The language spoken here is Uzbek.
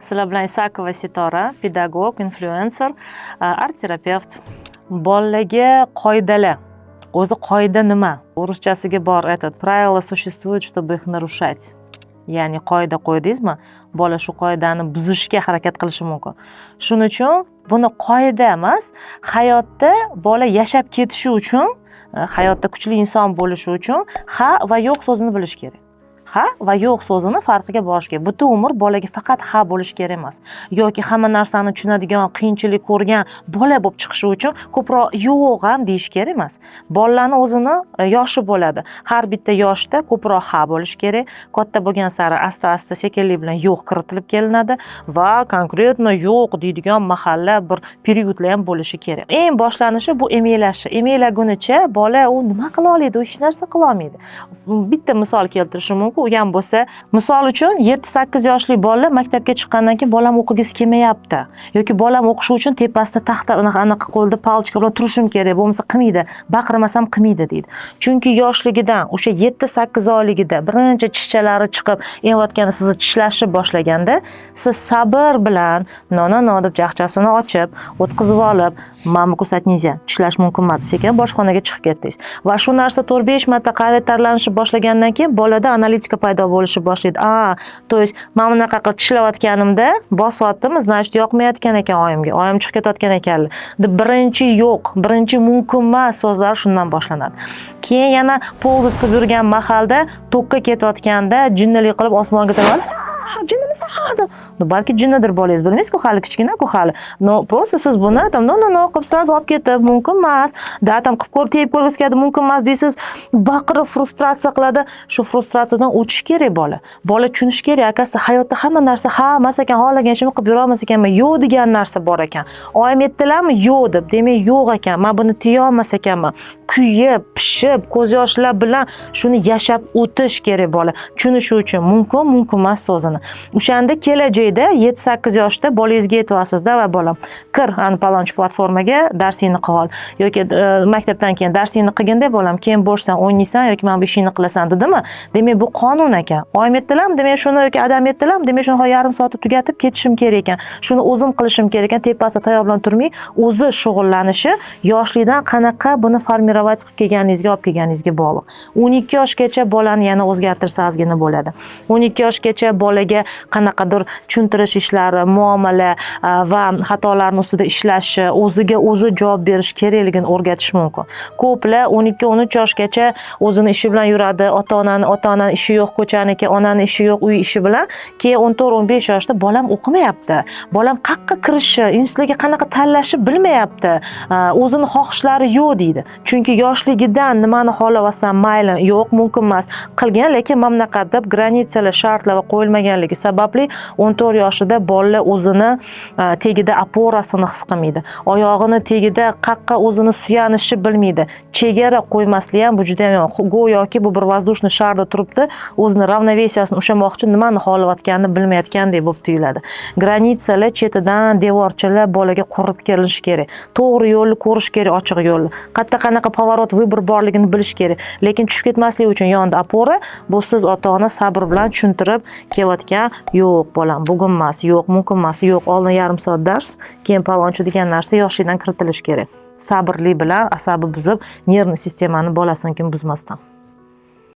Sizlar bilan Isakova Sitora, pedagog, influencer, art terapevt. Bolaga qoidalar. O'zi qoida nima? Ruschasiga bor aytadi. Правила существуют, чтобы их нарушать. Ya'ni qoida qo'ydingizmi, bola shu qoidani buzishga harakat qilishi mumkin. Shuning uchun buni qoida emas, hayotda bola yashab ketishi uchun, hayotda kuchli inson bo'lishi uchun ha va yo'q so'zini bilish kerak. Ha va yo'q so'zini farqiga borish kerak. Butun umr bolaga faqat ha bo'lish kerak emas. Yoki hamma narsani tushunadigan, qiyinchilik ko'rgan bola bo'lib chiqishi uchun ko'proq yo'q ham deyish kerak emas. Bolalarni o'zini yoshi bo'ladi. Har bitta yoshda ko'proq ha bo'lish kerak. Katta bo'lgan sari asta-asta sekinlik bilan yo'q kiritilib kelinadi va konkretno yo'q deydigan mahalla bir periodlar ham bo'lishi kerak. Eng boshlanishi bu emelashi. Emelaguncha bola u nima qila oladi, u hech narsa qila olmaydi. Bitta misol keltirishim mumkin. U ham bo'lsa, misol uchun 7-8 yoshli bola maktabga chiqqandan keyin bolam o'qigisi kelmayapti yoki bolam o'qishi uchun tepasida taxta anaqa qo'lda palchka bilan turishim kerak, bo'lmasa qilmaydi, baqirmasam qilmaydi deydi. Chunki yoshligidan o'sha 7-8 oyligida birinchi tishchalari chiqib, emayotganda sizni tishlashni boshlaganda, siz sabr bilan no deb jahchasini ochib, o'tkazib olib, "Mamma kусать нельзя, tishlash mumkin emas" sekin boshxonaga chiqib ketdingiz. Va shu narsa 4-5 marta qaytarlanishni boshlagandan keyin bolada analitika paydo bo'lishni boshlaydi. To есть men bunaqa qilib tishlayotganimda bosyaptimi, значит yoqmayotgan ekan oyimga. Oyim chiqib ketayotgan ekanlar. Birinchi yo'q, birinchi mumkin emas so'zlar shundan boshlanadi. Keyin yana polda chiqib yurgan mahalda to'qqa ketayotganda jinnilik qilib osmonga sakrab, jinnimiz hadi. Balki jinnidir bolangiz, bilmaysiz-ku, hali kichkina-ku hali. Просто siz buni no qilib sraz olib ketib, mumkin emas. Datam qilib ko'r, teyib ko'rgisi keladi, mumkin emas deysiz. Baqirib frustratsiya qiladi. Shu frustratsiyadan o'tish kerak bola. Bola tushunish kerak, akasi hayotda hamma narsa ha emas ekan, xohlagan ishimni qilib yura olmas ekanman, yo'q degan narsa bor ekan. Oyim aytdilarmi yo'q deb, demak yo'q ekan. Men buni tiya olmas ekanman. Kuyib, pishib, ko'z yoshlar bilan shuni yashab o'tish kerak bola. Tushunishi uchun mumkin emas so'zini. O'shanda kelajakda 7-8 yoshda bolangizga aytyapsiz-da, va bolam, kir palonchi platformaga darsingni qil ol. Yoki maktabdan keyin darsingni qilganda bolam, keyin bo'shsan, o'ynaysan yoki men bu ishingni qilasan dedimi? Demak bu qonun ekan. Oyim aytdilarmi, demak shuni yoki adam aytdilarmi, demak shuni yarim soatda tugatib ketishim kerak ekan. Shuni o'zim qilishim kerak ekan, tepasida tayoq bilan turmay, o'zi shug'ullanishi yoshlikdan qanaqa buni formirovat qilib kelganingizga olib kelganingizga bog'liq. 12 yoshgacha bolani yana o'zgartirsa ozgina bo'ladi. 12 yoshgacha bolaga qanaqadir tushuntirish ishlari, muomala va xatolarning ustida ishlashi, o'ziga o'zi javob berish kerakligini o'rgatish mumkin. Ko'plar 12-13 yoshgacha o'zini ishi bilan yuradi, ota-onani ishi yo'q, ko'chaniki, onani ishi yo'q, uy ishi bilan. Keyin 14-15 yoshda bolam o'qimayapti. Bolam qayerga kirishi, institutga qanaqa tanlashi bilmayapti. O'zini xohishlari yo'q deydi. Chunki yoshligidan nimani xohlavasam mayli, yo'q, mumkin emas qilgan, lekin mamlakat deb granitsalar, shartlar qo'yilmaganligi sababli 14 yoshida bolalar o'zini tegida oporasini his qilmaydi. Oyog'ini tegida qayerga o'zini suyanishi bilmaydi. Chegara qo'ymaslik ham bu juda ham go'yoki bu bir воздушный sharda turibdi, o'zini ravnovesiyasini ushlamoqchi, nimani xohlayotganini bilmayotgandek bo'lib tuyuladi. Granitsalar chetidan, devorchalar bolaga qurib kelinishi kerak. To'g'ri yo'lni ko'rish kerak, ochiq yo'lni. Qanaqa pоворот, vыбор borligini bilish kerak. Lekin tushib ketmaslik uchun yonida opora, bu siz ota-ona sabr bilan tushuntirib kelayotgan, yo'q bolam, bugun emas, yo'q, mumkin emas, yo'q, oldin yarim soat dars, keyin palonchi degan narsa yoshlikdan kiritilishi kerak. Sabrli bilan asabi buzib, nervni sistemani bolasiniki buzmasdan.